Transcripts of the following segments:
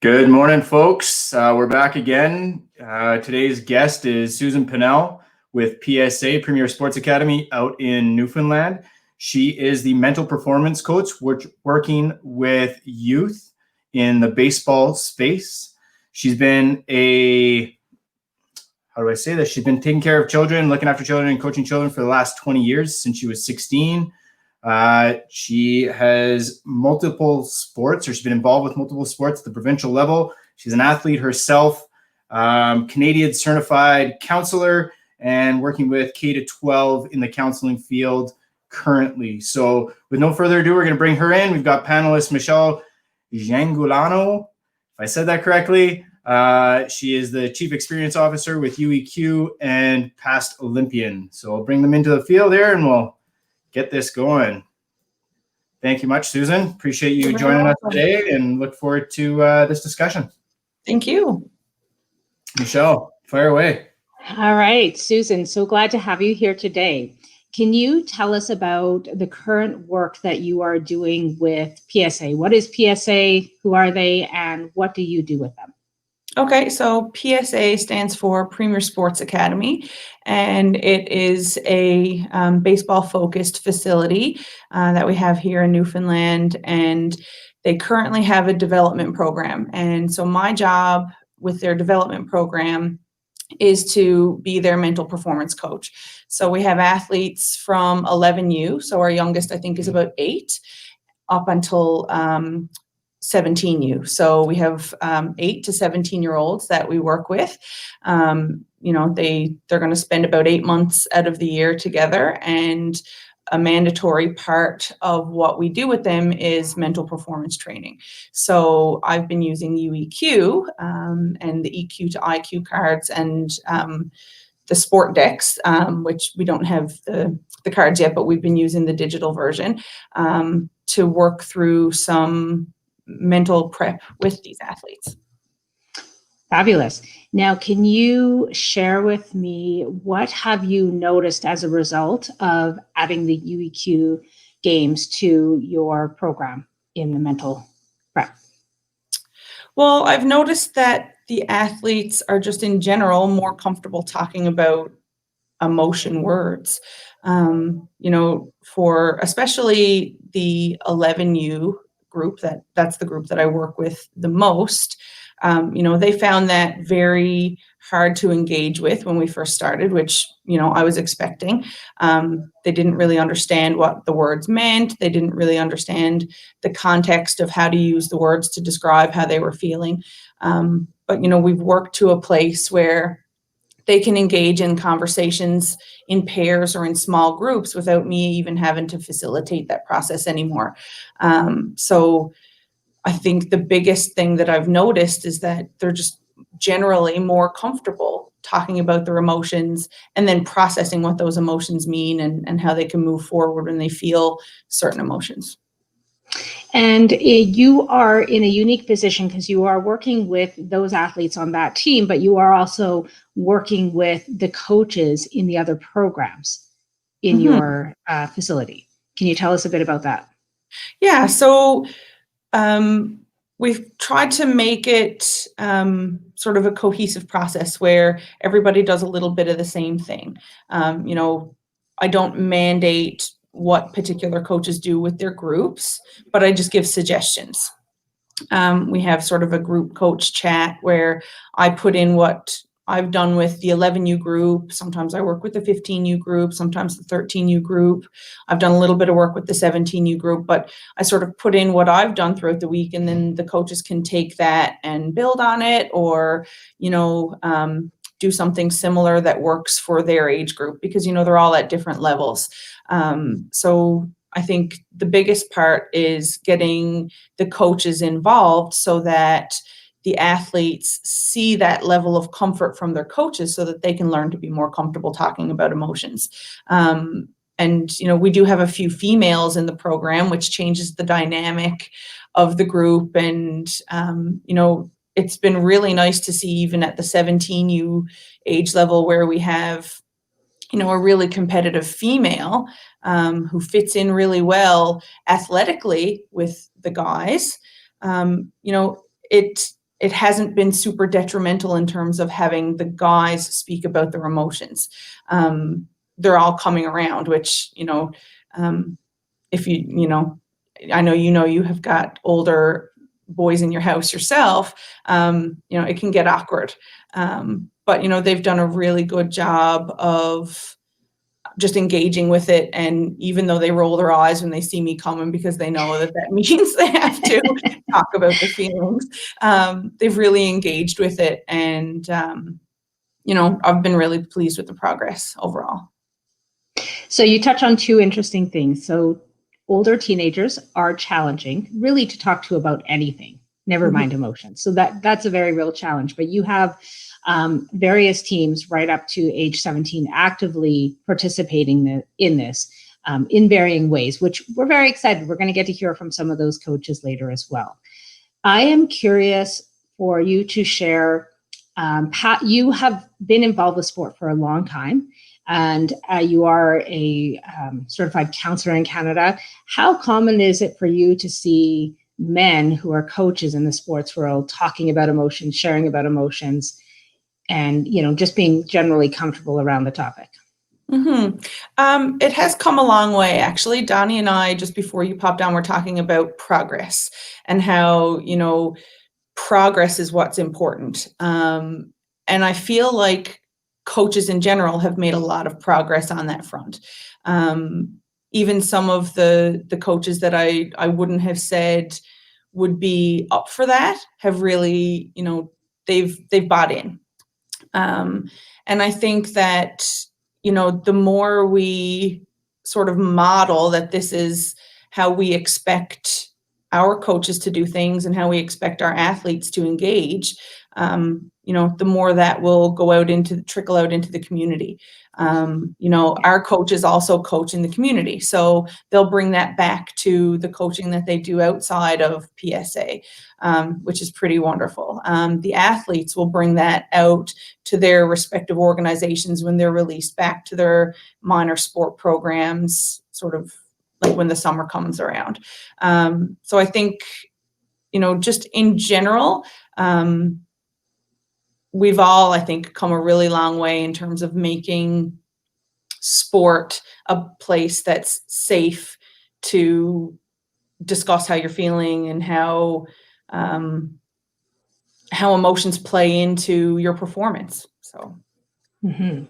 Good morning, folks. We're back again. Today's guest is Susan Pennell with PSA, Premier Sports Academy, out in Newfoundland. She is the mental performance coach working with youth in the baseball space. She's been She's been taking care of children, looking after children, and coaching children for the last 20 years since she was 16. She has multiple sports, or she's been involved with multiple sports at the provincial level. She's an athlete herself, Canadian certified counselor, and working with K-12 in the counseling field currently. So with no further ado, we're going to bring her in. We've got panelist Michelle Giangulano, if I said that correctly. She is the Chief Experience Officer with YouEQ and past Olympian. So I'll bring them into the field here and we'll get this going. Thank you much, Susan. Appreciate you joining us today and look forward to this discussion. Thank you. Michelle, fire away. All right, Susan, so glad to have you here today. Can you tell us about the current work that you are doing with PSA? What is PSA? Who are they? And what do you do with them? Okay, so PSA stands for Premier Sports Academy, and it is a baseball-focused facility that we have here in Newfoundland, and they currently have a development program. And so my job with their development program is to be their mental performance coach. So we have athletes from 11U, so our youngest I think is about 8, up until 17U. So we have 8 to 17-year-olds that we work with. They're going to spend about 8 months out of the year together, and a mandatory part of what we do with them is mental performance training. So I've been using YouEQ and the EQ to IQ cards and the sport decks, which we don't have the cards yet, but we've been using the digital version to work through some mental prep with these athletes. Fabulous. Now, can you share with me what have you noticed as a result of adding the YouEQ games to your program in the mental prep? Well, I've noticed that the athletes are just in general more comfortable talking about emotion words. For especially the 11U group, that's the group that I work with the most. They found that very hard to engage with when we first started, which, I was expecting. They didn't really understand what the words meant. They didn't really understand the context of how to use the words to describe how they were feeling. But we've worked to a place where they can engage in conversations in pairs or in small groups without me even having to facilitate that process anymore. So I think the biggest thing that I've noticed is that they're just generally more comfortable talking about their emotions and then processing what those emotions mean and how they can move forward when they feel certain emotions. And you are in a unique position because you are working with those athletes on that team, but you are also working with the coaches in the other programs in your facility. Can you tell us a bit about that? Yeah, so we've tried to make it sort of a cohesive process where everybody does a little bit of the same thing. I don't mandate what particular coaches do with their groups, but I just give suggestions. We have sort of a group coach chat where I put in what I've done with the 11U group. Sometimes I work with the 15U group, sometimes the 13U group. I've done a little bit of work with the 17U group, but I sort of put in what I've done throughout the week, and then the coaches can take that and build on it, or, do something similar that works for their age group, because, they're all at different levels. So I think the biggest part is getting the coaches involved so that the athletes see that level of comfort from their coaches so that they can learn to be more comfortable talking about emotions. And, we do have a few females in the program, which changes the dynamic of the group. And, it's been really nice to see, even at the 17U age level, where we have, a really competitive female who fits in really well athletically with the guys. it hasn't been super detrimental in terms of having the guys speak about their emotions. They're all coming around, which, if I know you have got older boys in your house yourself, it can get awkward. But, they've done a really good job of just engaging with it. And even though they roll their eyes when they see me coming, because they know that means they have to talk about the feelings, they've really engaged with it. And, I've been really pleased with the progress overall. So you touch on two interesting things. So older teenagers are challenging really to talk to about anything, never mind emotions. So that's a very real challenge. But you have various teams right up to age 17 actively participating in this in varying ways, which we're very excited. We're going to get to hear from some of those coaches later as well. I am curious for you to share, Pat, you have been involved with sport for a long time, and you are a certified counselor in Canada. How common is it for you to see men who are coaches in the sports world talking about emotions, sharing about emotions, and just being generally comfortable around the topic? It has come a long way, actually. Donnie and I, just before you popped on, we're talking about progress and how progress is what's important. And I feel like coaches in general have made a lot of progress on that front. Even some of the coaches that I wouldn't have said would be up for that have really, they've bought in. And I think that, the more we sort of model that this is how we expect our coaches to do things and how we expect our athletes to engage, the more that will trickle out into the community. Our coaches also coach in the community, so they'll bring that back to the coaching that they do outside of PSA, which is pretty wonderful. The athletes will bring that out to their respective organizations when they're released back to their minor sport programs, sort of like when the summer comes around. So I think, just in general, we've all, I think, come a really long way in terms of making sport a place that's safe to discuss how you're feeling and how emotions play into your performance. So. Mm-hmm.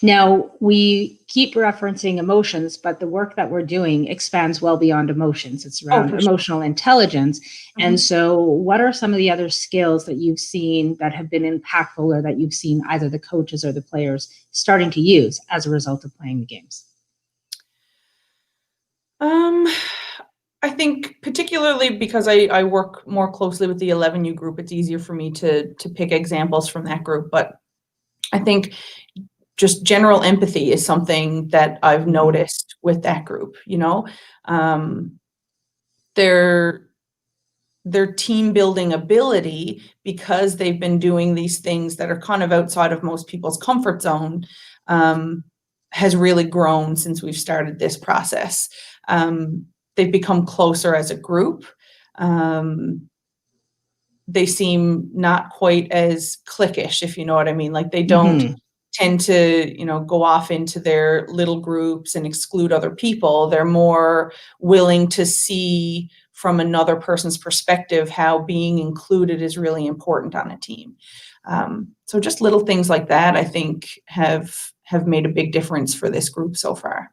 Now, we keep referencing emotions, but the work that we're doing expands well beyond emotions. It's around emotional intelligence. Mm-hmm. And so what are some of the other skills that you've seen that have been impactful, or that you've seen either the coaches or the players starting to use as a result of playing the games? I think particularly because I work more closely with the 11U group, it's easier for me to pick examples from that group. But I think just general empathy is something that I've noticed with that group. Their team building ability, because they've been doing these things that are kind of outside of most people's comfort zone, has really grown since we've started this process. They've become closer as a group. They seem not quite as cliquish, if you know what I mean. Like, they don't tend to, go off into their little groups and exclude other people. They're more willing to see from another person's perspective how being included is really important on a team. So just little things like that, I think, have made a big difference for this group so far.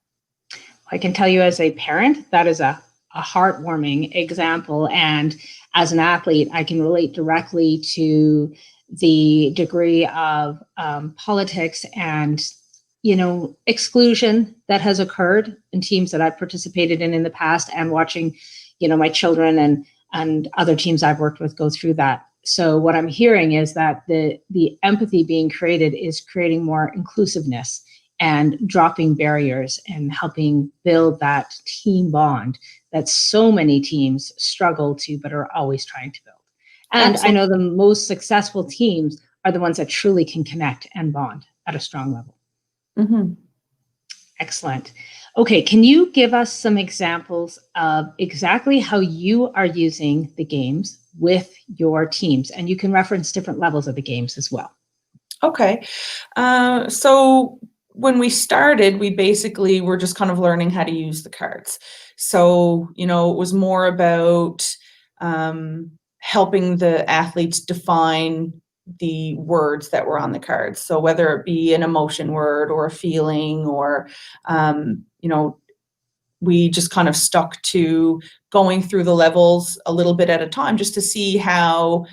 I can tell you, as a parent, that is a heartwarming example. And as an athlete, I can relate directly to the degree of politics and, exclusion that has occurred in teams that I've participated in the past, and watching, my children and other teams I've worked with go through that. So what I'm hearing is that the empathy being created is creating more inclusiveness and dropping barriers and helping build that team bond that so many teams struggle to, but are always trying to build. And absolutely. I know the most successful teams are the ones that truly can connect and bond at a strong level. Mm-hmm. Excellent. Okay, can you give us some examples of exactly how you are using the games with your teams? And you can reference different levels of the games as well. Okay. So when we started, we basically were just kind of learning how to use the cards. So, it was more about helping the athletes define the words that were on the cards. So whether it be an emotion word or a feeling or, we just kind of stuck to going through the levels a little bit at a time just to see how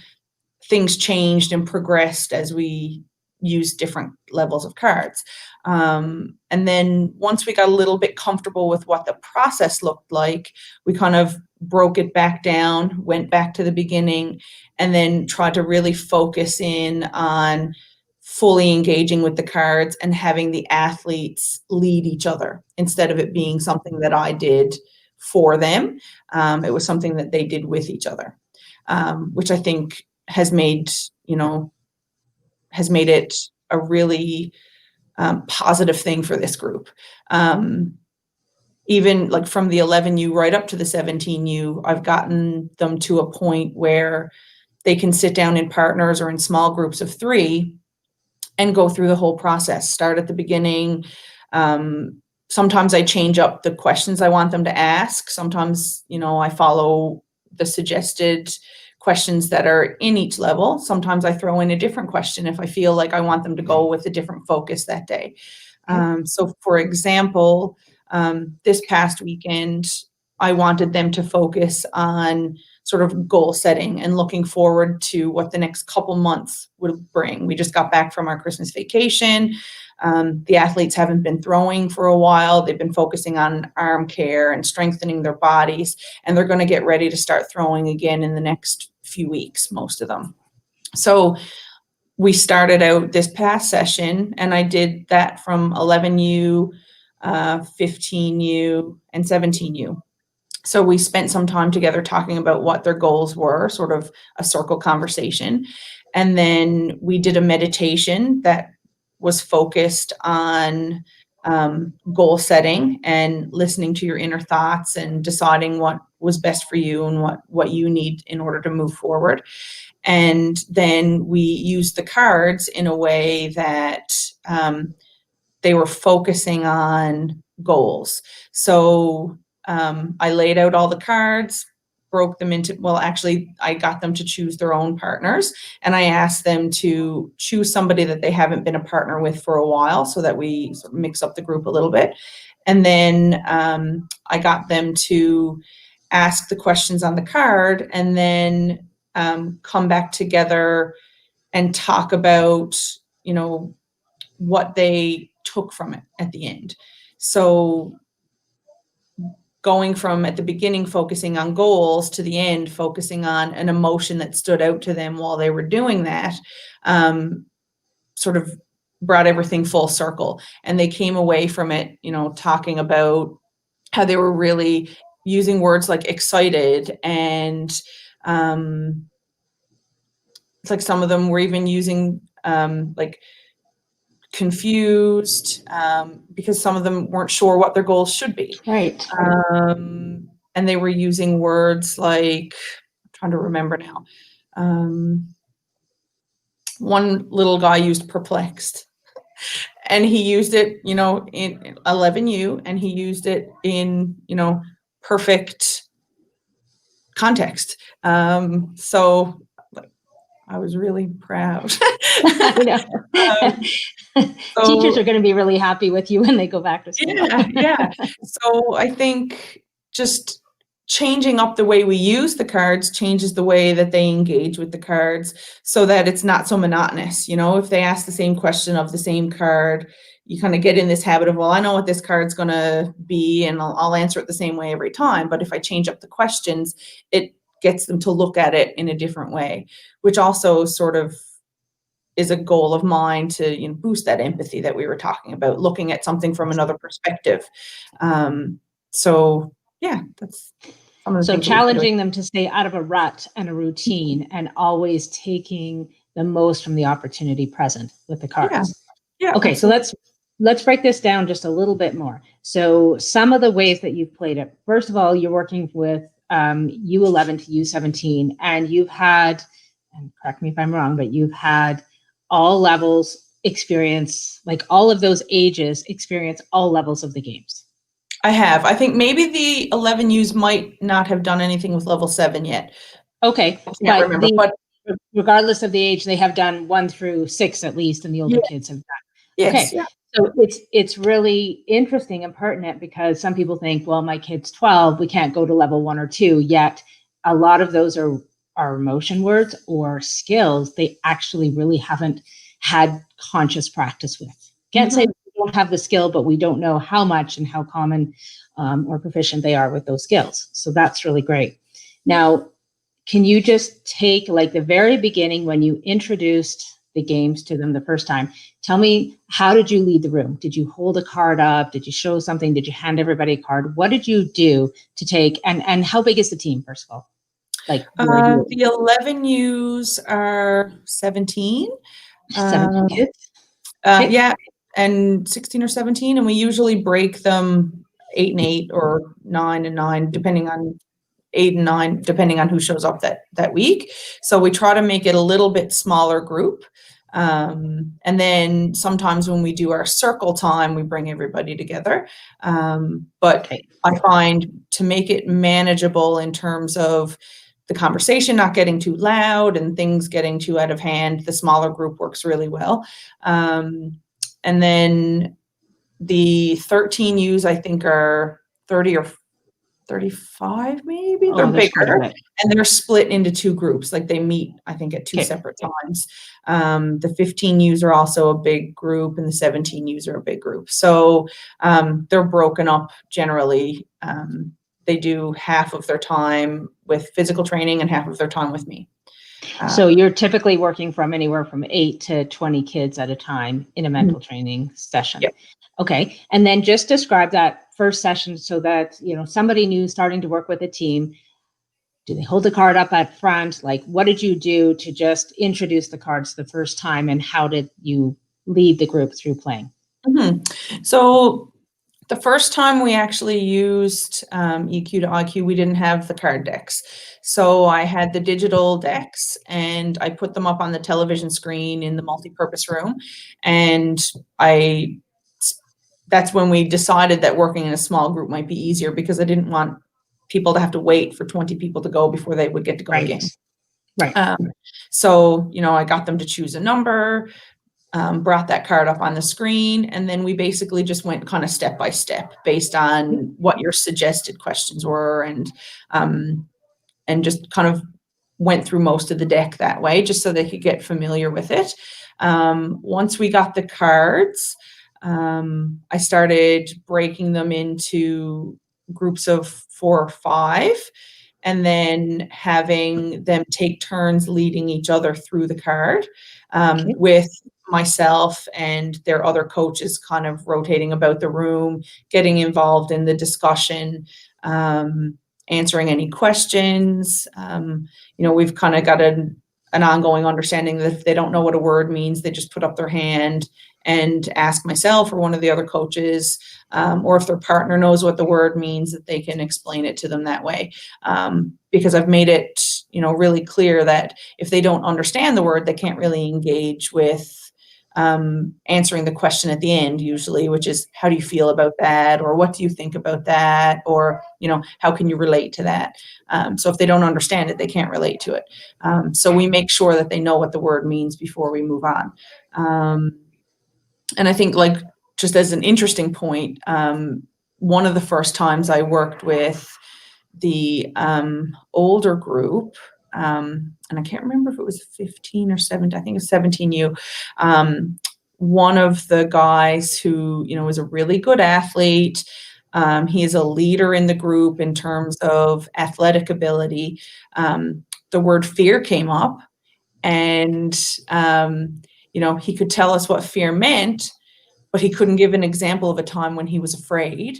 things changed and progressed as we used different levels of cards. And then once we got a little bit comfortable with what the process looked like, we kind of broke it back down, went back to the beginning, and then tried to really focus in on fully engaging with the cards and having the athletes lead each other instead of it being something that I did for them. It was something that they did with each other, which I think has made it a really positive thing for this group. Even like from the 11U right up to the 17U, I've gotten them to a point where they can sit down in partners or in small groups of 3 and go through the whole process. Start at the beginning. Sometimes I change up the questions I want them to ask. Sometimes, I follow the suggested questions that are in each level. Sometimes I throw in a different question if I feel like I want them to go with a different focus that day. So for example, this past weekend, I wanted them to focus on sort of goal setting and looking forward to what the next couple months would bring. We just got back from our Christmas vacation. The athletes haven't been throwing for a while. They've been focusing on arm care and strengthening their bodies, and they're going to get ready to start throwing again in the next few weeks, most of them. So we started out this past session, and I did that from 11U, 15U, and 17U. So we spent some time together talking about what their goals were, sort of a circle conversation. And then we did a meditation that was focused on goal setting and listening to your inner thoughts and deciding what was best for you and what you need in order to move forward. And then we used the cards in a way that they were focusing on goals. So I laid out all the cards, broke them into, I got them to choose their own partners, and I asked them to choose somebody that they haven't been a partner with for a while so that we sort of mix up the group a little bit. And then I got them to ask the questions on the card and then come back together and talk about, what they took from it at the end. So going from at the beginning focusing on goals to the end focusing on an emotion that stood out to them while they were doing that, sort of brought everything full circle. And they came away from it, talking about how they were really using words like excited and it's like some of them were even using like confused because some of them weren't sure what their goals should be. Right. And they were using words like, I'm trying to remember now. One little guy used perplexed and he used it, in 11U and he used it in, perfect context. So I was really proud. Teachers are going to be really happy with you when they go back to school. Yeah. So I think just changing up the way we use the cards changes the way that they engage with the cards so that it's not so monotonous. If they ask the same question of the same card, you kind of get in this habit of, well, I know what this card's going to be and I'll answer it the same way every time. But if I change up the questions, it gets them to look at it in a different way, which also sort of is a goal of mine to boost that empathy that we were talking about, looking at something from another perspective. So yeah, that's some of the so things challenging them to stay out of a rut and a routine and always taking the most from the opportunity present with the cards. Yeah. Okay, absolutely. so let's break this down just a little bit more. So some of the ways that you've played it, first of all, you're working with U11 to U17, and you've had, and correct me if I'm wrong, but you've had all levels experience, like all of those ages experience all levels of the games. I have. I think maybe the 11 U's might not have done anything with level 7 yet. Okay, I can't remember, but regardless of the age, they have done 1 through 6 at least, and the older kids have done. yes, Okay, so it's really interesting and pertinent because some people think, well, my kid's 12, we can't go to level 1 or 2 yet. A lot of those are emotion words or skills they actually really haven't had conscious practice with. Can't say we don't have the skill, but we don't know how much and how common or proficient they are with those skills. So that's really great. Now, can you just take like the very beginning when you introduced the games to them the first time? Tell me, how did you lead the room? Did you hold a card up? Did you show something? Did you hand everybody a card? What did you do to take, and how big is the team, first of all? Like the 11 U's are 17. 17 kids? Okay. Yeah, and 16 or 17, and we usually break them 8 and 8 or 9 and 9, depending on 8 and 9, depending on who shows up that week. So we try to make it a little bit smaller group. And then sometimes when we do our circle time, we bring everybody together. But I find to make it manageable in terms of the conversation not getting too loud and things getting too out of hand, the smaller group works really well. And then the 13 U's, I think, are 30 or 35 maybe. They're bigger, and they're split into 2 groups. Like they meet, I think, at 2 separate times. The 15 U's are also a big group, and the 17 U's are a big group. So they're broken up generally. They do half of their time with physical training and half of their time with me. So you're typically working from anywhere from 8 to 20 kids at a time in a mental training session. Yep. Okay. And then just describe that first session so that, you know, somebody new starting to work with a team. Do they hold the card up at front? Like, what did you do to just introduce the cards the first time, and how did you lead the group through playing? So the first time we actually used EQ to IQ, we didn't have the card decks. So I had the digital decks and I put them up on the television screen in the multi-purpose room. And that's when we decided that working in a small group might be easier, because I didn't want people to have to wait for 20 people to go before they would get to go again. Right. So, you know, I got them to choose a number, brought that card up on the screen, and then we basically just went kind of step by step based on what your suggested questions were, and just kind of went through most of the deck that way, just so they could get familiar with it. Once we got the cards, I started breaking them into groups of 4 or 5, and then having them take turns leading each other through the card, with myself and their other coaches kind of rotating about the room, getting involved in the discussion, answering any questions. You know, we've kind of got an ongoing understanding that if they don't know what a word means, they just put up their hand and ask myself or one of the other coaches, or if their partner knows what the word means, that they can explain it to them that way. Because I've made it, you know, really clear that if they don't understand the word, they can't really engage with answering the question at the end, usually, which is, how do you feel about that? Or what do you think about that? Or, you know, how can you relate to that? So if they don't understand it, they can't relate to it. So we make sure that they know what the word means before we move on. And I think, like, just as an interesting point, one of the first times I worked with the older group, and I can't remember if it was 15 or 17, I think it's 17U. One of the guys who, you know, was a really good athlete, he is a leader in the group in terms of athletic ability. The word fear came up, and, you know, he could tell us what fear meant, but he couldn't give an example of a time when he was afraid.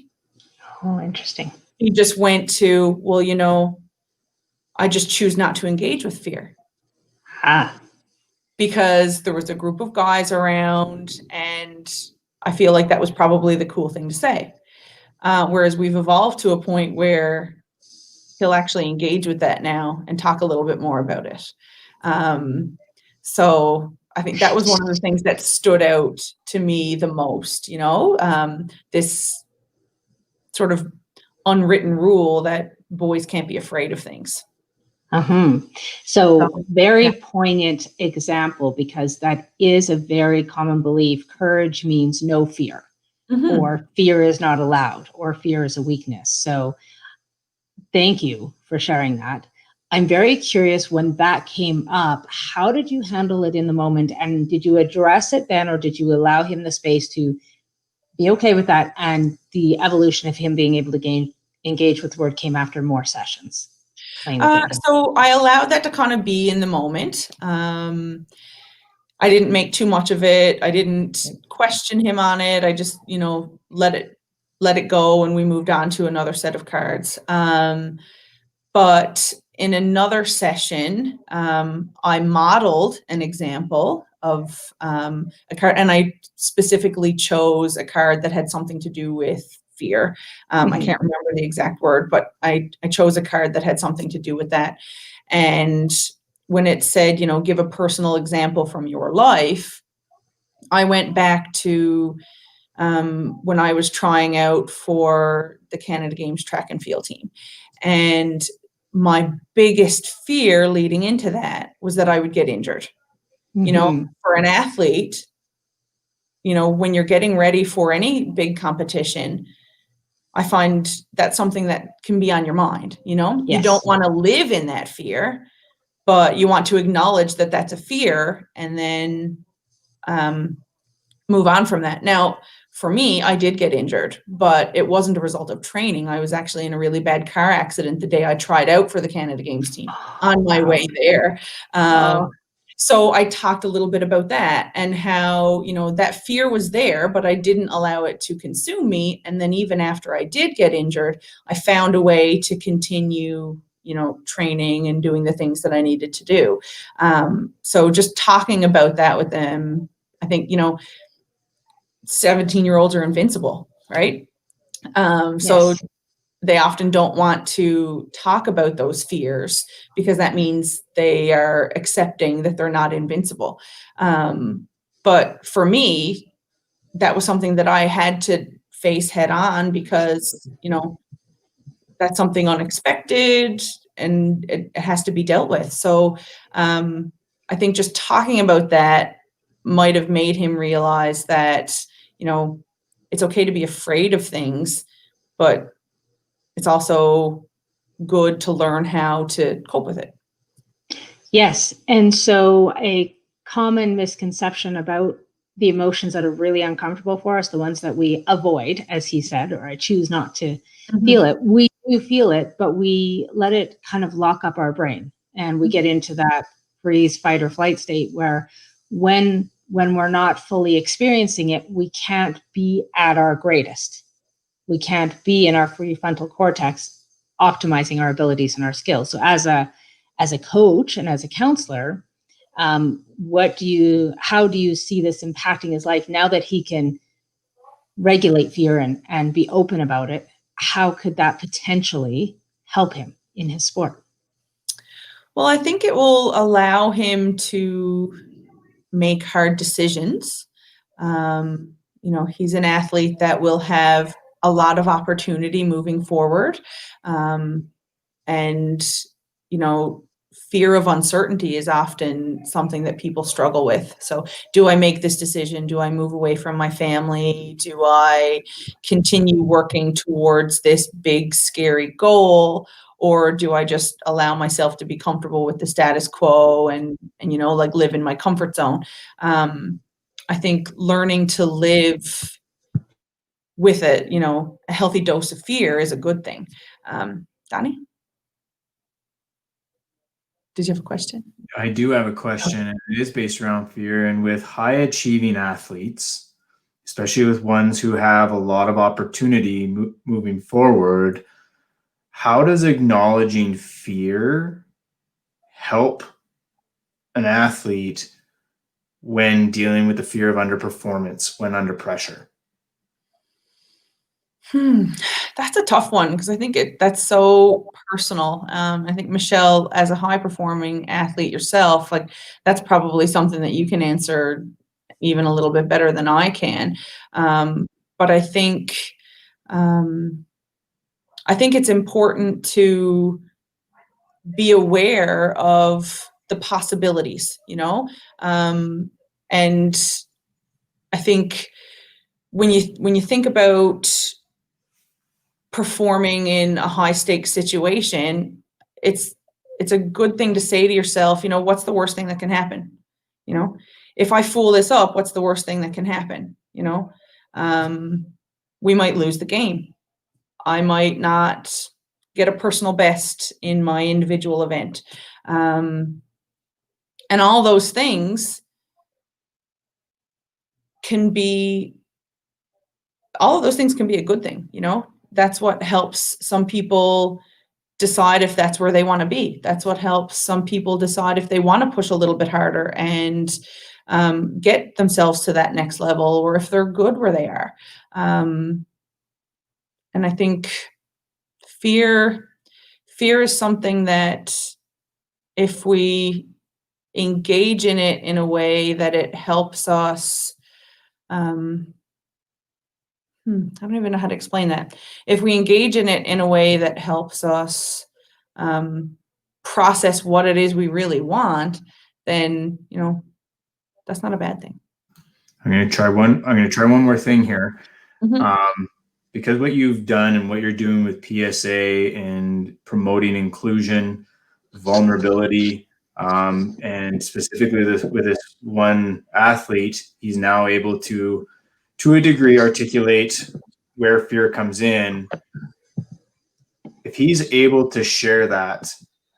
Oh, interesting. He just went to, well, you know, I just choose not to engage with fear. Because there was a group of guys around, and I feel like that was probably the cool thing to say. Whereas we've evolved to a point where he'll actually engage with that now and talk a little bit more about it. So I think that was one of the things that stood out to me the most, this sort of unwritten rule that boys can't be afraid of things. So So, very yeah. poignant example, because that is a very common belief. Courage means no fear, or fear is not allowed, or fear is a weakness. So thank you for sharing that. I'm very curious, when that came up, how did you handle it in the moment? And did you address it then, or did you allow him the space to be okay with that? And the evolution of him being able to engage with the word came after more sessions playing the game. So I allowed that to kind of be in the moment. I didn't make too much of it. I didn't question him on it. I just, let it go, and we moved on to another set of cards. But in another session, I modeled an example of a card, and I specifically chose a card that had something to do with fear. I can't remember the exact word, but I chose a card that had something to do with that. And when it said, give a personal example from your life, I went back to when I was trying out for the Canada Games track and field team. And my biggest fear leading into that was that I would get injured. For an athlete, when you're getting ready for any big competition, I find that's something that can be on your mind. You don't want to live in that fear, but you want to acknowledge that that's a fear, and then move on from that. Now, for me, I did get injured, but it wasn't a result of training. I was actually in a really bad car accident the day I tried out for the Canada Games team on my way there. So I talked a little bit about that, and how, that fear was there, but I didn't allow it to consume me. And then even after I did get injured, I found a way to continue, training and doing the things that I needed to do. So just talking about that with them, I think, 17-year-olds are invincible, right? So they often don't want to talk about those fears, because that means they are accepting that they're not invincible. But for me, that was something that I had to face head on, because, that's something unexpected, and it has to be dealt with. So I think just talking about that might have made him realize that, it's okay to be afraid of things, but it's also good to learn how to cope with it. Yes. And so a common misconception about the emotions that are really uncomfortable for us, the ones that we avoid, as he said, or I choose not to feel it. We do feel it, but we let it kind of lock up our brain, and we get into that freeze, fight, or flight state where when we're not fully experiencing it, we can't be at our greatest. We can't be in our prefrontal cortex optimizing our abilities and our skills. So as a coach and as a counselor, how do you see this impacting his life now that he can regulate fear and be open about it? How could that potentially help him in his sport? Well, I think it will allow him to make hard decisions. He's an athlete that will have a lot of opportunity moving forward. And, fear of uncertainty is often something that people struggle with. So, do I make this decision? Do I move away from my family? Do I continue working towards this big, scary goal? Or do I just allow myself to be comfortable with the status quo and live in my comfort zone? I think learning to live with a healthy dose of fear is a good thing. Donnie? Did you have a question? I do have a question, and it is based around fear. And with high achieving athletes, especially with ones who have a lot of opportunity moving forward, how does acknowledging fear help an athlete when dealing with the fear of underperformance when under pressure? That's a tough one because I think that's so personal. I think Michelle, as a high performing athlete yourself, like that's probably something that you can answer even a little bit better than I can. But um, I think it's important to be aware of the possibilities, and I think when you think about performing in a high stakes situation, it's a good thing to say to yourself, what's the worst thing that can happen? If I fool this up, what's the worst thing that can happen? We might lose the game. I might not get a personal best in my individual event. And all those things can be a good thing, That's what helps some people decide if that's where they want to be. That's what helps some people decide if they want to push a little bit harder and get themselves to that next level, or if they're good where they are. And I think fear is something that if we engage in it in a way that it helps us, I don't even know how to explain that. If we engage in it in a way that helps us process what it is we really want, then that's not a bad thing. I'm going to try one more thing here. Mm-hmm. Because what you've done and what you're doing with PSA and promoting inclusion, vulnerability, and specifically with this one athlete, he's now able to a degree, articulate where fear comes in. If he's able to share that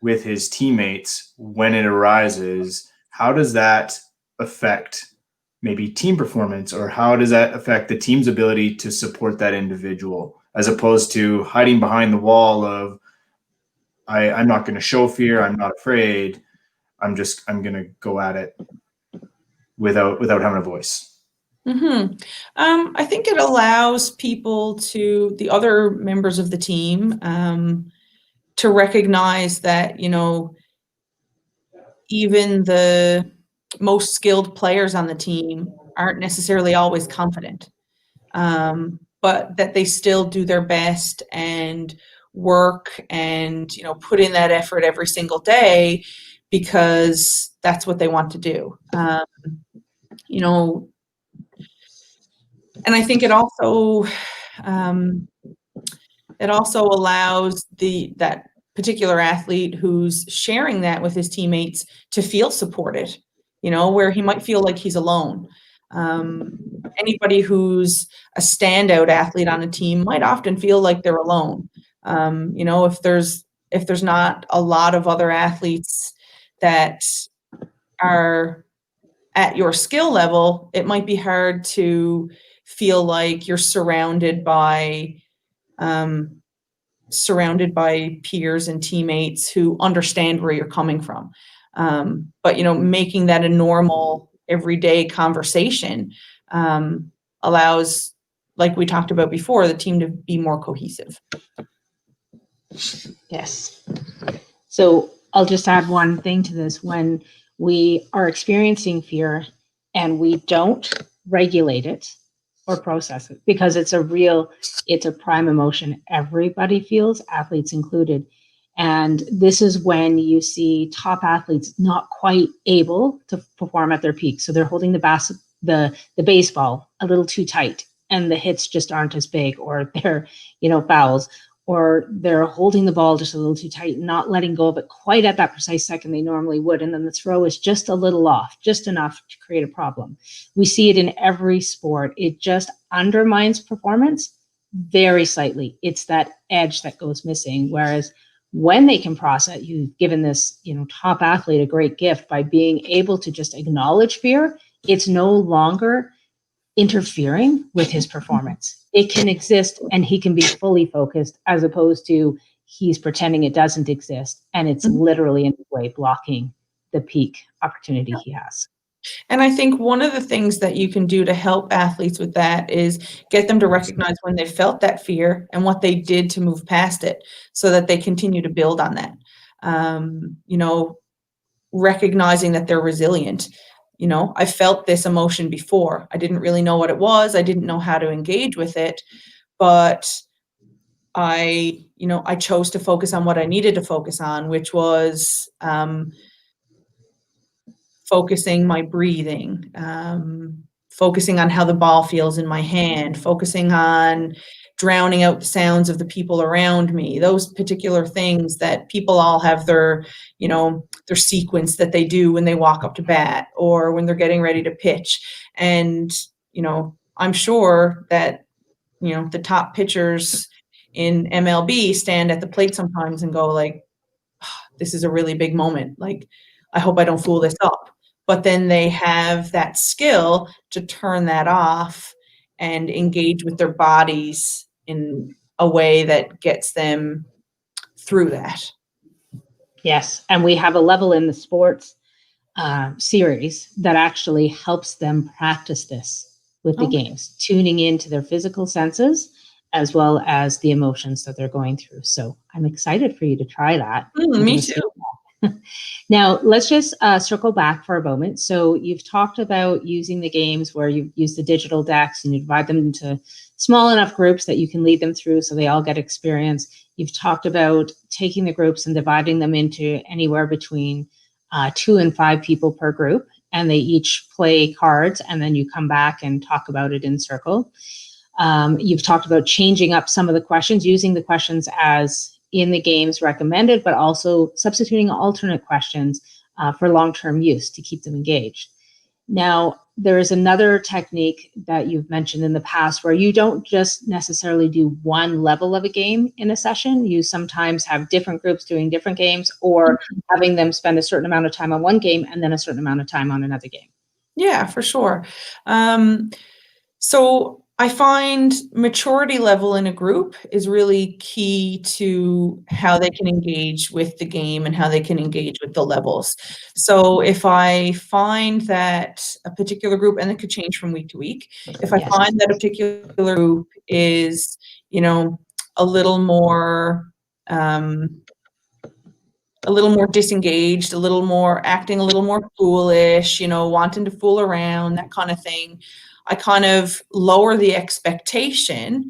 with his teammates when it arises, how does that affect maybe team performance, or how does that affect the team's ability to support that individual, as opposed to hiding behind the wall of, I'm not going to show fear, I'm not afraid, I'm going to go at it without having a voice? Mm-hmm. I think it allows the other members of the team, to recognize that, even the most skilled players on the team aren't necessarily always confident, but that they still do their best and work and, put in that effort every single day because that's what they want to do. And I think it also allows that particular athlete who's sharing that with his teammates to feel supported, where he might feel like he's alone. Anybody who's a standout athlete on a team might often feel like they're alone. If there's not a lot of other athletes that are at your skill level, it might be hard to feel like you're surrounded by peers and teammates who understand where you're coming from. But making that a normal everyday conversation allows, like we talked about before, the team to be more cohesive. Yes. So I'll just add one thing to this. When we are experiencing fear and we don't regulate it or process it, because it's a prime emotion everybody feels, athletes included. And this is when you see top athletes not quite able to perform at their peak. So they're holding the baseball a little too tight and the hits just aren't as big, or they're, fouls, or they're holding the ball just a little too tight, not letting go of it quite at that precise second they normally would. And then the throw is just a little off, just enough to create a problem. We see it in every sport. It just undermines performance very slightly. It's that edge that goes missing. Whereas when they can process, you've given this, top athlete a great gift by being able to just acknowledge fear. It's no longer interfering with his performance. It can exist and he can be fully focused, as opposed to he's pretending it doesn't exist and it's literally in the way blocking the peak opportunity he has. And I think one of the things that you can do to help athletes with that is get them to recognize when they felt that fear and what they did to move past it so that they continue to build on that. You know, recognizing that they're resilient. You know, I felt this emotion before. I didn't really know what it was. I didn't know how to engage with it, but I chose to focus on what I needed to focus on, which was focusing my breathing, focusing on how the ball feels in my hand, focusing on drowning out the sounds of the people around me, those particular things that people all have their sequence that they do when they walk up to bat or when they're getting ready to pitch. And, I'm sure that, the top pitchers in MLB stand at the plate sometimes and go like, this is a really big moment. Like, I hope I don't fool this up. But then they have that skill to turn that off and engage with their bodies in a way that gets them through that. Yes. And we have a level in the sports series that actually helps them practice this with the games, tuning into their physical senses as well as the emotions that they're going through. So I'm excited for you to try that. Me too. Now, let's just circle back for a moment. So you've talked about using the games where you use the digital decks and you divide them into small enough groups that you can lead them through so they all get experience. You've talked about taking the groups and dividing them into anywhere between 2 and 5 people per group, and they each play cards, and then you come back and talk about it in circle. You've talked about changing up some of the questions, using the questions as in the games recommended, but also substituting alternate questions for long-term use to keep them engaged. Now, there is another technique that you've mentioned in the past where you don't just necessarily do one level of a game in a session. You sometimes have different groups doing different games or having them spend a certain amount of time on one game and then a certain amount of time on another game. Yeah, for sure. So I find maturity level in a group is really key to how they can engage with the game and how they can engage with the levels. So if I find that a particular group, and it could change from week to week, if I find that a particular group is, a little more disengaged, acting a little more foolish, wanting to fool around, that kind of thing, I kind of lower the expectation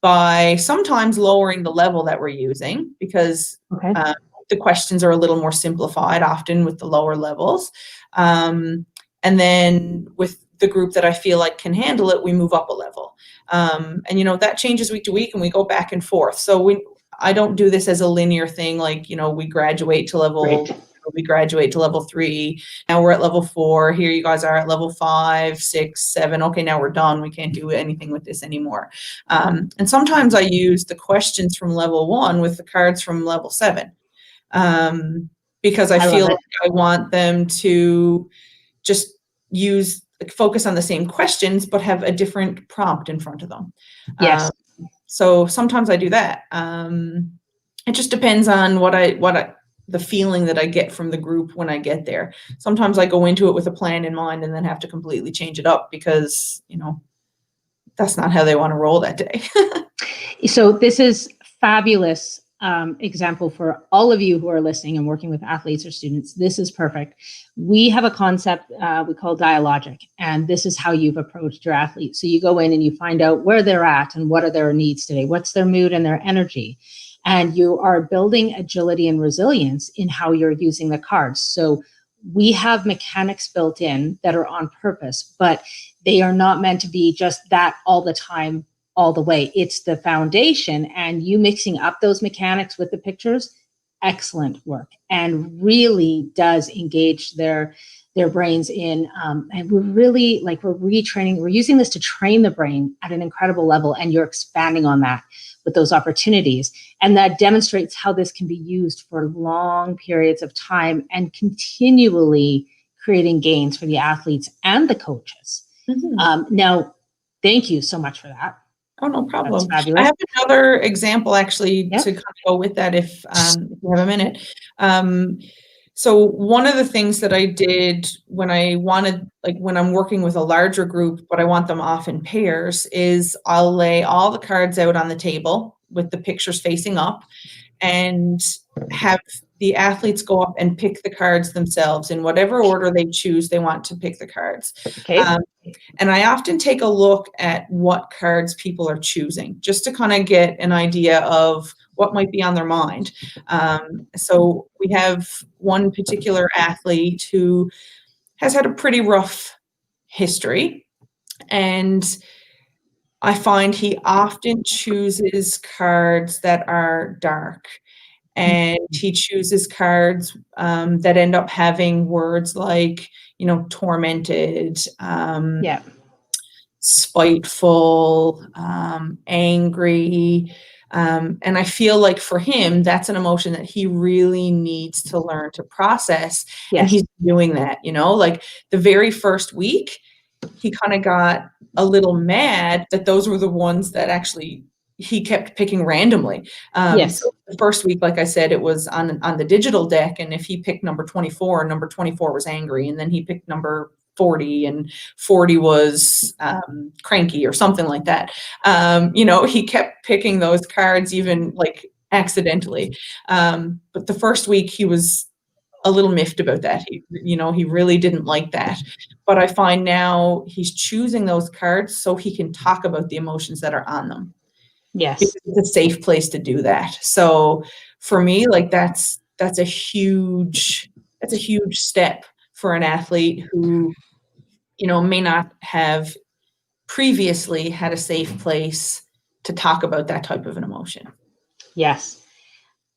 by sometimes lowering the level that we're using because the questions are a little more simplified often with the lower levels. And then with the group that I feel like can handle it, we move up a level. And, that changes week to week and we go back and forth. So I don't do this as a linear thing. Like, we graduate to level 3. Now we're at level 4. Here you guys are at level 5, 6, 7. Okay, now we're done. We can't do anything with this anymore. And sometimes I use the questions from level 1 with the cards from level 7. Because I feel like I want them to just focus on the same questions, but have a different prompt in front of them. Yes. So sometimes I do that. It just depends on the feeling that I get from the group when I get there. Sometimes I go into it with a plan in mind and then have to completely change it up because, that's not how they want to roll that day. So this is fabulous example for all of you who are listening and working with athletes or students. This is perfect. We have a concept we call dialogic, and this is how you've approached your athletes. So you go in and you find out where they're at and what are their needs today, what's their mood and their energy. And you are building agility and resilience in how you're using the cards. So we have mechanics built in that are on purpose, but they are not meant to be just that all the time, all the way. It's the foundation, and you mixing up those mechanics with the pictures, excellent work, and really does engage their brains in, and we're really we're retraining, we're using this to train the brain at an incredible level, and you're expanding on that with those opportunities. And that demonstrates how this can be used for long periods of time and continually creating gains for the athletes and the coaches. Now, thank you so much for that. Oh, no problem. That's fabulous. I have another example actually to kind of go with that if you have a minute. So one of the things that I did when I wanted, like when I'm working with a larger group, but I want them off in pairs, is I'll lay all the cards out on the table with the pictures facing up and have the athletes go up and pick the cards themselves in whatever order they choose they want to pick the cards. Okay. And I often take a look at what cards people are choosing just to kind of get an idea of what might be on their mind. So we have one particular athlete who has had a pretty rough history, and I find he often chooses cards that are dark, and he chooses cards that end up having words like, tormented, Yeah. spiteful, angry. And I feel like for him, that's an emotion that he really needs to learn to process. And Yes. he's doing that, like the very first week, he kind of got a little mad that those were the ones that actually he kept picking randomly. Yes. So the first week, like I said, it was on the digital deck. And if he picked number 24, number 24 was angry. And then he picked number 40 and 40 was cranky or something like that. He kept picking those cards even like accidentally. But the first week he was a little miffed about that. He really didn't like that. But I find now he's choosing those cards so he can talk about the emotions that are on them. Yes. Because it's a safe place to do that. So for me, like that's a huge step for an athlete who, may not have previously had a safe place to talk about that type of an emotion. Yes.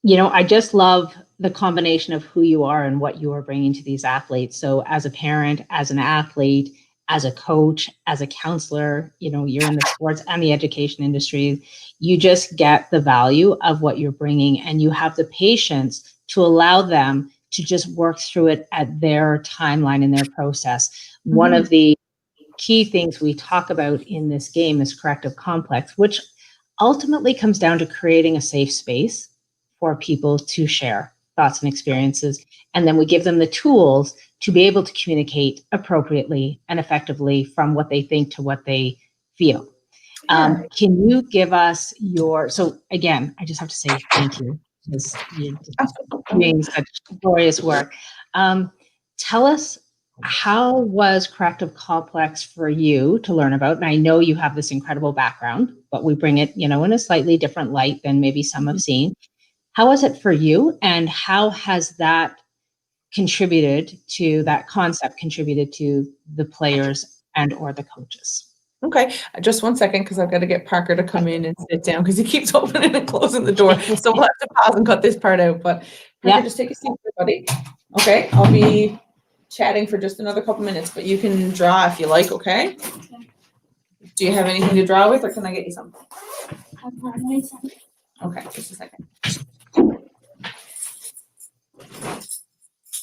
I just love the combination of who you are and what you are bringing to these athletes. So as a parent, as an athlete, as a coach, as a counselor, you're in the sports and the education industry, you just get the value of what you're bringing, and you have the patience to allow them to just work through it at their timeline and their process. Mm-hmm. One of the key things we talk about in this game is corrective complex, which ultimately comes down to creating a safe space for people to share thoughts and experiences. And then we give them the tools to be able to communicate appropriately and effectively from what they think to what they feel. Can you give us so again, I just have to say thank you, because you're doing such glorious work. Tell us, how was corrective complex for you to learn about? And I know you have this incredible background, but we bring it, in a slightly different light than maybe some have seen. How was it for you, and how has that contributed to the players and or the coaches? Okay, just 1 second, because I've got to get Parker to come in and sit down because he keeps opening and closing the door. So we'll have to pause and cut this part out. But Parker, just take a seat, buddy. Okay, I'll be chatting for just another couple minutes, but you can draw if you like. Okay. Do you have anything to draw with, or can I get you something? Okay, just a second.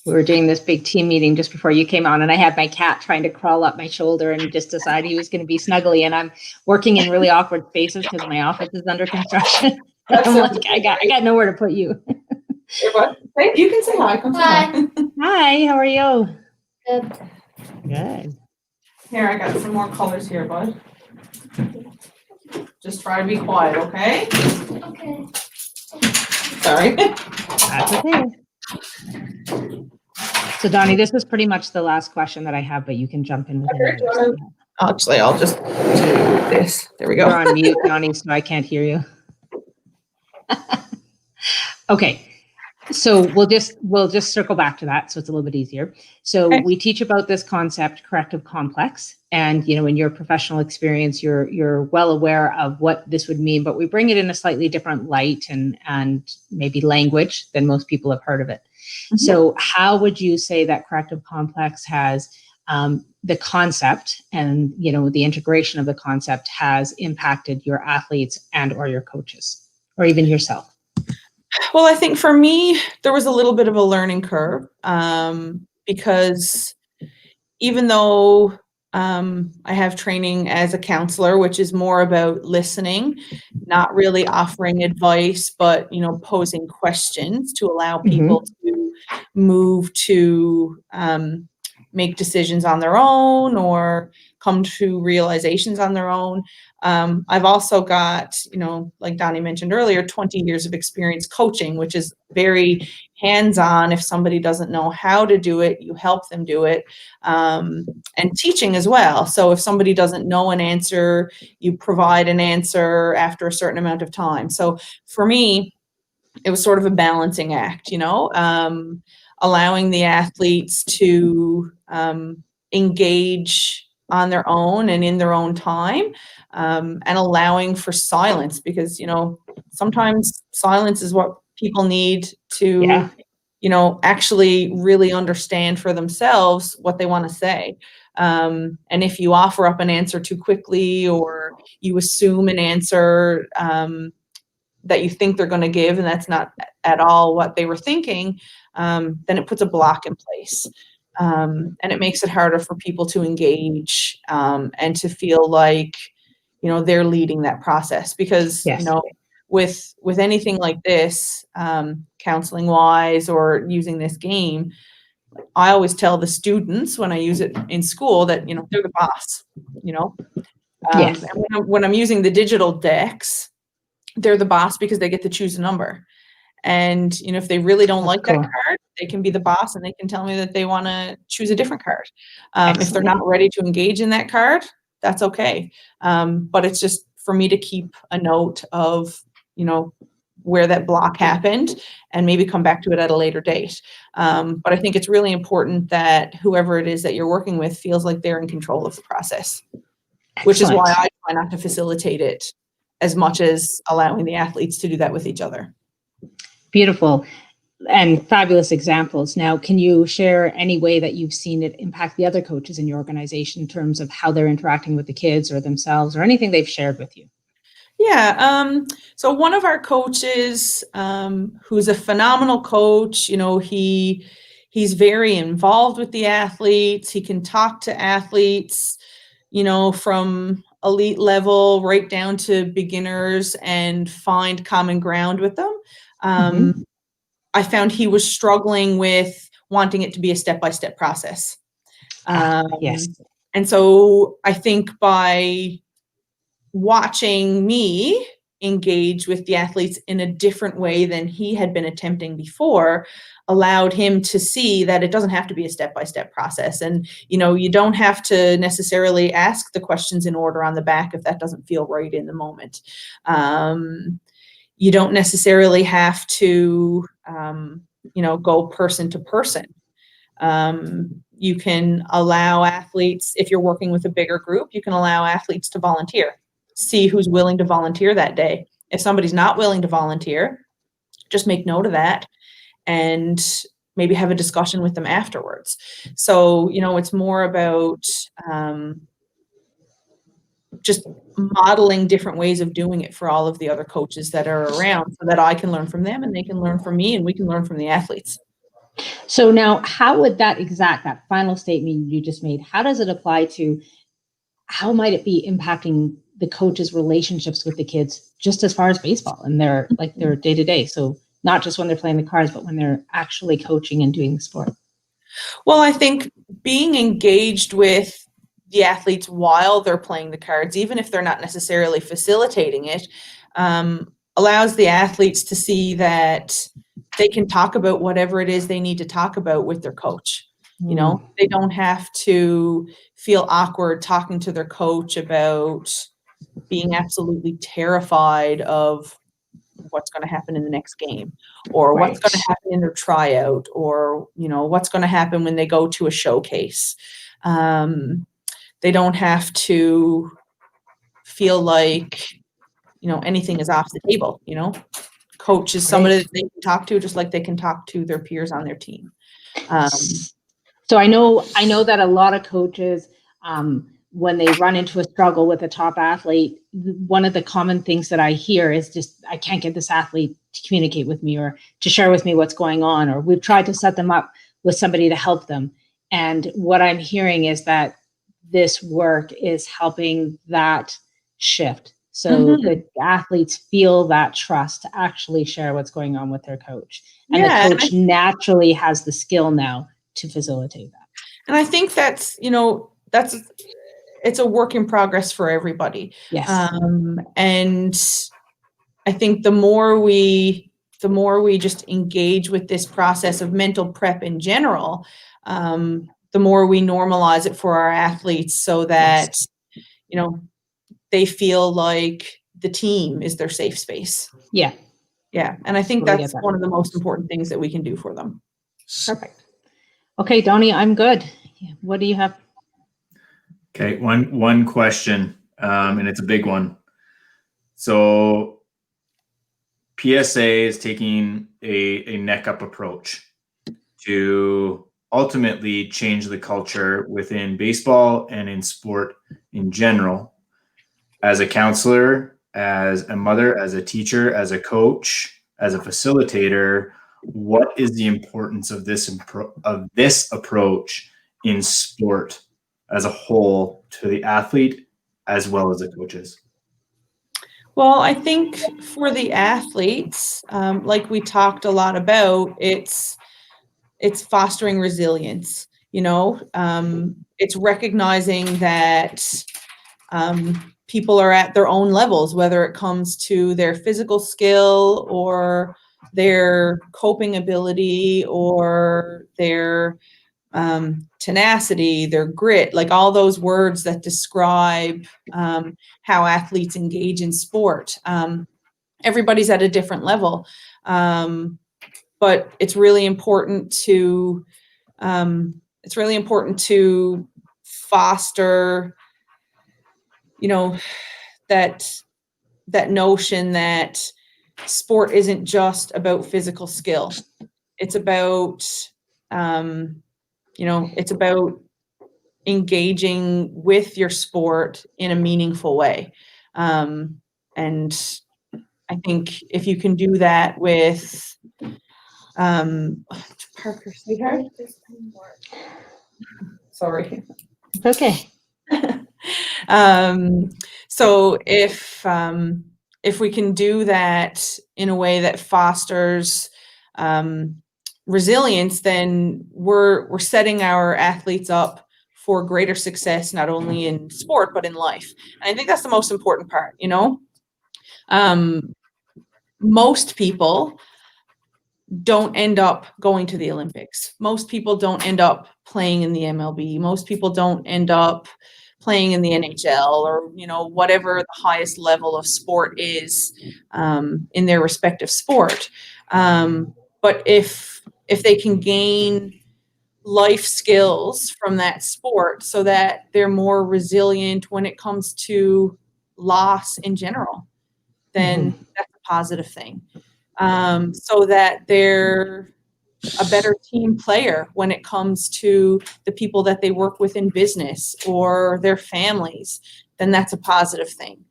We were doing this big team meeting just before you came on, and I had my cat trying to crawl up my shoulder and just decided he was going to be snuggly. And I'm working in really awkward spaces because my office is under construction. I'm like, I got nowhere to put you. Hey, you can say hi. Come say hi. Hi, how are you? Good. Good. Here, I got some more colors here, bud. Just try to be quiet, okay? Okay. Sorry. That's okay. So Donnie, this is pretty much the last question that I have, but you can jump in with it. Actually, I'll just do this. There we go. You're on mute, Donnie, so I can't hear you. Okay. So we'll just circle back to that, so it's a little bit easier. So okay. We teach about this concept, corrective complex, and in your professional experience, you're well aware of what this would mean, but we bring it in a slightly different light and maybe language than most people have heard of it. Mm-hmm. So how would you say that corrective complex has the concept and the integration of the concept has impacted your athletes and or your coaches, or even yourself? Well, I think for me, there was a little bit of a learning curve because even though I have training as a counselor, which is more about listening, not really offering advice, but posing questions to allow people to move to make decisions on their own or come to realizations on their own. I've also got, like Donnie mentioned earlier, 20 years of experience coaching, which is very hands-on. If somebody doesn't know how to do it, you help them do it, and teaching as well. So if somebody doesn't know an answer, you provide an answer after a certain amount of time. So for me, it was sort of a balancing act, allowing the athletes to engage on their own and in their own time, and allowing for silence, because, sometimes silence is what people need to, actually really understand for themselves what they want to say. And if you offer up an answer too quickly, or you assume an answer that you think they're going to give, and that's not at all what they were thinking, then it puts a block in place. And it makes it harder for people to engage, and to feel like, they're leading that process. Because, with anything like this, counseling wise, or using this game, I always tell the students when I use it in school that, they're the boss, Yes. and when I'm using the digital decks, they're the boss because they get to choose a number. And, if they really don't like that card, they can be the boss and they can tell me that they want to choose a different card. If they're not ready to engage in that card, that's okay. But it's just for me to keep a note of, where that block happened, and maybe come back to it at a later date. But I think it's really important that whoever it is that you're working with feels like they're in control of the process, which is why I try not to facilitate it as much as allowing the athletes to do that with each other. Beautiful and fabulous examples. Now, can you share any way that you've seen it impact the other coaches in your organization in terms of how they're interacting with the kids or themselves, or anything they've shared with you? Yeah. So one of our coaches, who's a phenomenal coach, he's very involved with the athletes. He can talk to athletes, from elite level right down to beginners, and find common ground with them. I found he was struggling with wanting it to be a step-by-step process. Yes. And so I think by watching me engage with the athletes in a different way than he had been attempting before allowed him to see that it doesn't have to be a step-by-step process. And, you don't have to necessarily ask the questions in order on the back if that doesn't feel right in the moment. You don't necessarily have to, go person to person. You can allow athletes, if you're working with a bigger group, you can allow athletes to volunteer. See who's willing to volunteer that day. If somebody's not willing to volunteer, just make note of that and maybe have a discussion with them afterwards. So, it's more about just modeling different ways of doing it for all of the other coaches that are around, so that I can learn from them and they can learn from me and we can learn from the athletes. So now, how would that final statement you just made, how does it apply to, how might it be impacting the coaches' relationships with the kids, just as far as baseball and their day-to-day? So not just when they're playing the cards, but when they're actually coaching and doing the sport. Well, I think being engaged with the athletes while they're playing the cards, even if they're not necessarily facilitating it, allows the athletes to see that they can talk about whatever it is they need to talk about with their coach. They don't have to feel awkward talking to their coach about being absolutely terrified of what's going to happen in the next game, or what's going to happen in their tryout, or, what's going to happen when they go to a showcase. They don't have to feel like, anything is off the table. Coach is somebody that they can talk to, just like they can talk to their peers on their team. So I know that a lot of coaches, when they run into a struggle with a top athlete, one of the common things that I hear is just, I can't get this athlete to communicate with me or to share with me what's going on, or we've tried to set them up with somebody to help them. And what I'm hearing is that this work is helping that shift. So the athletes feel that trust to actually share what's going on with their coach. And Yeah, the coach naturally has the skill now to facilitate that. and I think that's, it's a work in progress for everybody. Yes. And I think the more we just engage with this process of mental prep in general, the more we normalize it for our athletes, so that, they feel like the team is their safe space. Yeah. Yeah. And I think Totally that's get that. one of the most important things that we can do for them. Perfect. Okay, Donnie, I'm good. What do you have? Okay, one question, and it's a big one. So PSA is taking a neck up approach to ultimately change the culture within baseball and in sport in general. As a counselor, as a mother, as a teacher, as a coach, as a facilitator, what is the importance of this approach in sport as a whole to the athlete as well as the coaches? Well, I think for the athletes, like we talked a lot about, it's fostering resilience. It's recognizing that people are at their own levels, whether it comes to their physical skill or their coping ability or their tenacity, their grit, like all those words that describe how athletes engage in sport. Everybody's at a different level, but it's really important to foster, that notion that sport isn't just about physical skill. It's about it's about engaging with your sport in a meaningful way. And I think if you can do that with Parker, sweetheart. Sorry. It's okay. So if we can do that in a way that fosters resilience, then we're setting our athletes up for greater success, not only in sport but in life. And I think that's the most important part. Most people don't end up going to the Olympics. Most people don't end up playing in the MLB. Most people don't end up playing in the NHL or, whatever the highest level of sport is in their respective sport. But if they can gain life skills from that sport so that they're more resilient when it comes to loss in general, then that's a positive thing. So that they're a better team player when it comes to the people that they work with in business or their families, then that's a positive thing.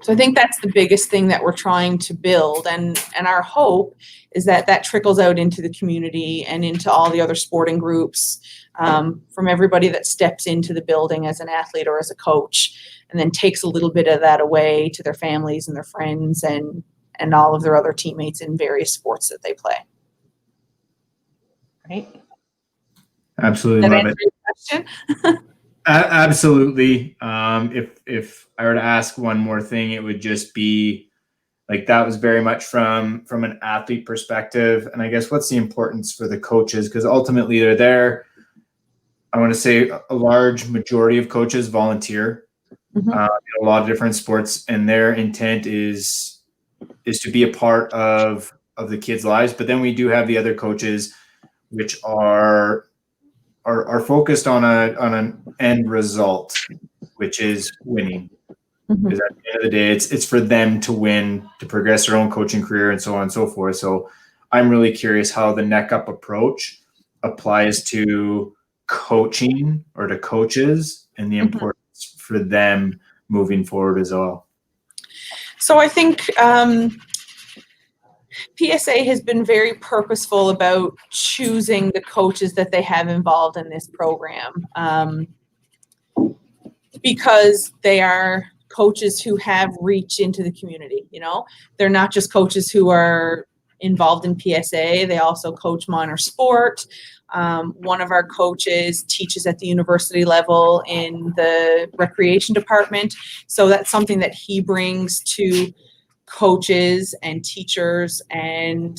So I think that's the biggest thing that we're trying to build. And our hope is that trickles out into the community and into all the other sporting groups, from everybody that steps into the building as an athlete or as a coach, and then takes a little bit of that away to their families and their friends and all of their other teammates in various sports that they play. Right. Absolutely love it. Question? Absolutely. If I were to ask one more thing, it would just be like, that was very much from an athlete perspective. And I guess what's the importance for the coaches? Because ultimately they're there. I want to say a large majority of coaches volunteer in a lot of different sports, and their intent is to be a part of the kids' lives. But then we do have the other coaches, which are focused on an end result, which is winning. Because at the end of the day, it's for them to win, to progress their own coaching career, and so on and so forth. So I'm really curious how the neck up approach applies to coaching or to coaches and the importance for them moving forward as well. So I think PSA has been very purposeful about choosing the coaches that they have involved in this program, because they are coaches who have reach into the community. They're not just coaches who are involved in PSA. They also coach minor sport. One of our coaches teaches at the university level in the recreation department. So that's something that he brings to coaches and teachers and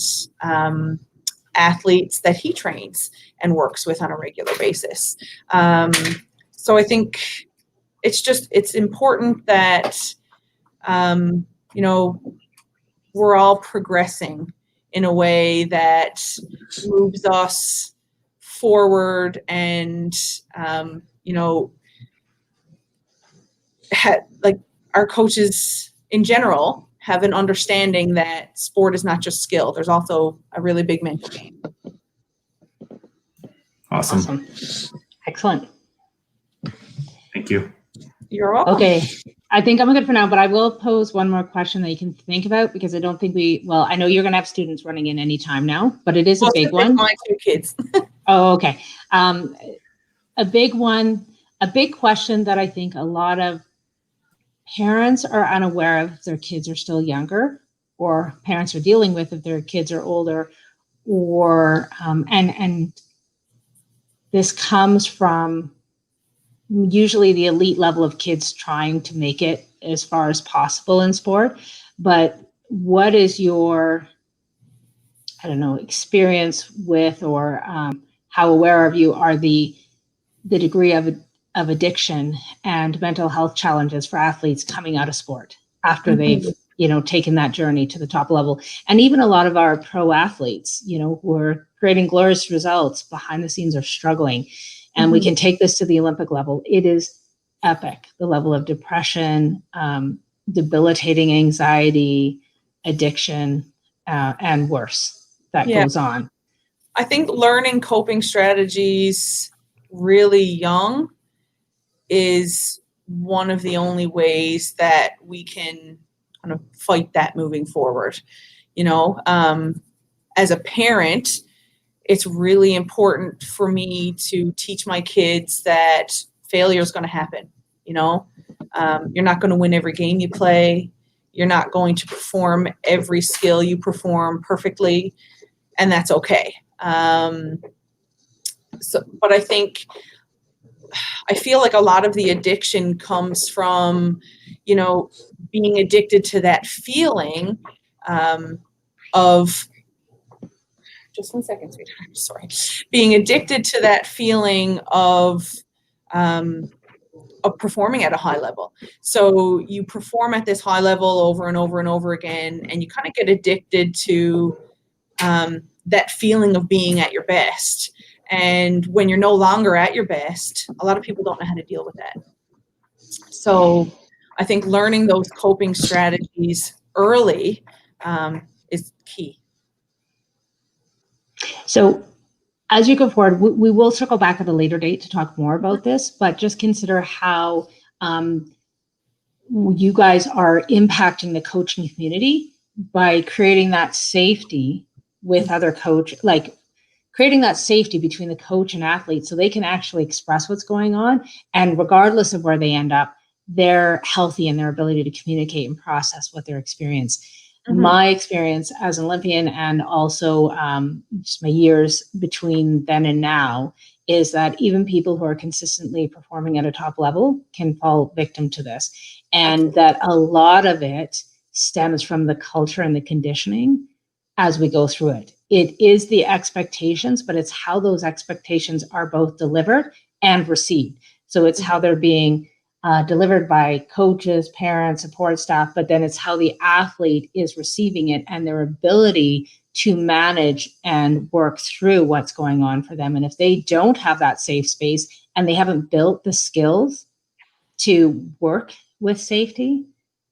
athletes that he trains and works with on a regular basis. So I think it's important that, we're all progressing in a way that moves us forward and, like our coaches in general have an understanding that sport is not just skill. There's also a really big mental game. Awesome. Excellent. Thank you. You're welcome. Okay. I think I'm good for now, but I will pose one more question that you can think about, because I don't think I know you're going to have students running in any time now, but it is a big one. My 2 kids. Oh, okay. A big one, a big question that I think a lot of parents are unaware of if their kids are still younger, or parents are dealing with if their kids are older, or, and this comes from usually the elite level of kids trying to make it as far as possible in sport. But what is your, experience with, or how aware of you are the degree of addiction and mental health challenges for athletes coming out of sport after they've, taken that journey to the top level? And even a lot of our pro athletes, who are creating glorious results, behind the scenes are struggling. And we can take this to the Olympic level. It is epic, the level of depression, debilitating anxiety, addiction, and worse that goes on. I think learning coping strategies really young is one of the only ways that we can kind of fight that moving forward. As a parent, it's really important for me to teach my kids that failure is going to happen. You're not going to win every game you play. You're not going to perform every skill you perform perfectly, and that's okay. But I feel like a lot of the addiction comes from, being addicted to that feeling of, just 1 second, sweetheart, sorry. Being addicted to that feeling of performing at a high level. So you perform at this high level over and over and over again, and you kind of get addicted to that feeling of being at your best. And when you're no longer at your best, a lot of people don't know how to deal with that. So I think learning those coping strategies early is key. So as you go forward, we will circle back at a later date to talk more about this, but just consider how you guys are impacting the coaching community by creating that safety with other coach, like creating that safety between the coach and athlete so they can actually express what's going on. And regardless of where they end up, they're healthy in their ability to communicate and process what their experience. My experience as an Olympian, and also just my years between then and now, is that even people who are consistently performing at a top level can fall victim to this. And that a lot of it stems from the culture and the conditioning as we go through it. It is the expectations, but it's how those expectations are both delivered and received. So it's how they're being delivered by coaches, parents, support staff, but then it's how the athlete is receiving it and their ability to manage and work through what's going on for them. And if they don't have that safe space and they haven't built the skills to work with safety,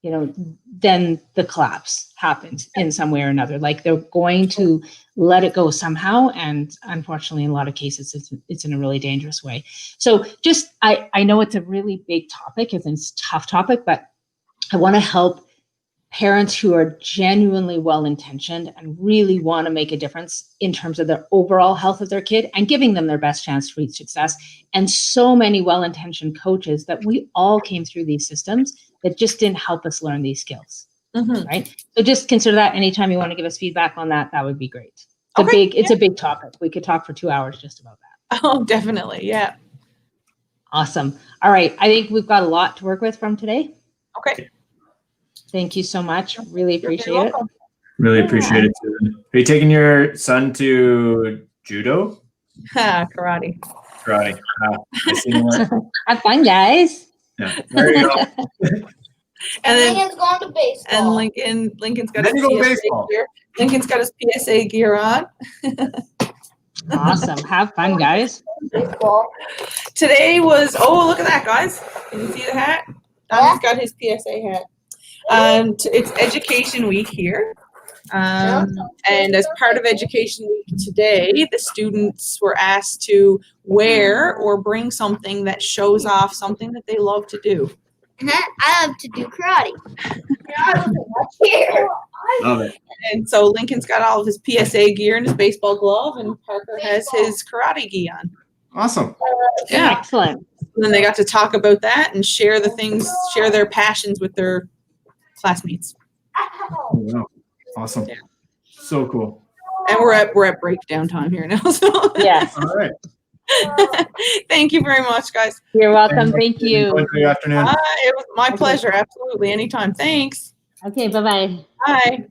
then the collapse happens in some way or another. Like they're going to let it go somehow. And unfortunately, in a lot of cases, it's in a really dangerous way. So just, I know it's a really big topic, it's a tough topic, but I want to help parents who are genuinely well-intentioned and really want to make a difference in terms of the overall health of their kid and giving them their best chance to reach success. And so many well-intentioned coaches that we all came through these systems that just didn't help us learn these skills. Mhm. right? So just consider that anytime you want to give us feedback on that, that would be great. Okay, It's a big topic. We could talk for 2 hours just about that. Oh, definitely. Yeah. Awesome. All right. I think we've got a lot to work with from today. Okay. Thank you so much. Really You're very appreciate it. welcome. Really Yeah. appreciate it, Susan. Are you taking your son to judo? Karate. Karate. I see that. Have fun, guys. Yeah. There you go. And then Lincoln's going to baseball. and Lincoln's got Then his you go PSA baseball. gear. Lincoln's got his PSA gear on. Awesome. Have fun, guys. Baseball. Today was, oh, look at that, guys. Can you see the hat? Donnie's got his PSA hat. It's Education Week here. And as part of Education Week today, the students were asked to wear or bring something that shows off something that they love to do. I love to do karate. Here. Love it. And so Lincoln's got all of his PSA gear and his baseball glove, and Parker has his karate gi on. Awesome. Yeah. Excellent. And then they got to talk about that and share their passions with their classmates. Oh, wow. Awesome. Yeah. So cool. And we're at breakdown time here now. So Yes. All right. thank you very much, guys. You're welcome. Thank you. Enjoy the afternoon. It was my Okay. pleasure. Absolutely. Anytime. Thanks. Okay. Bye-bye. Bye.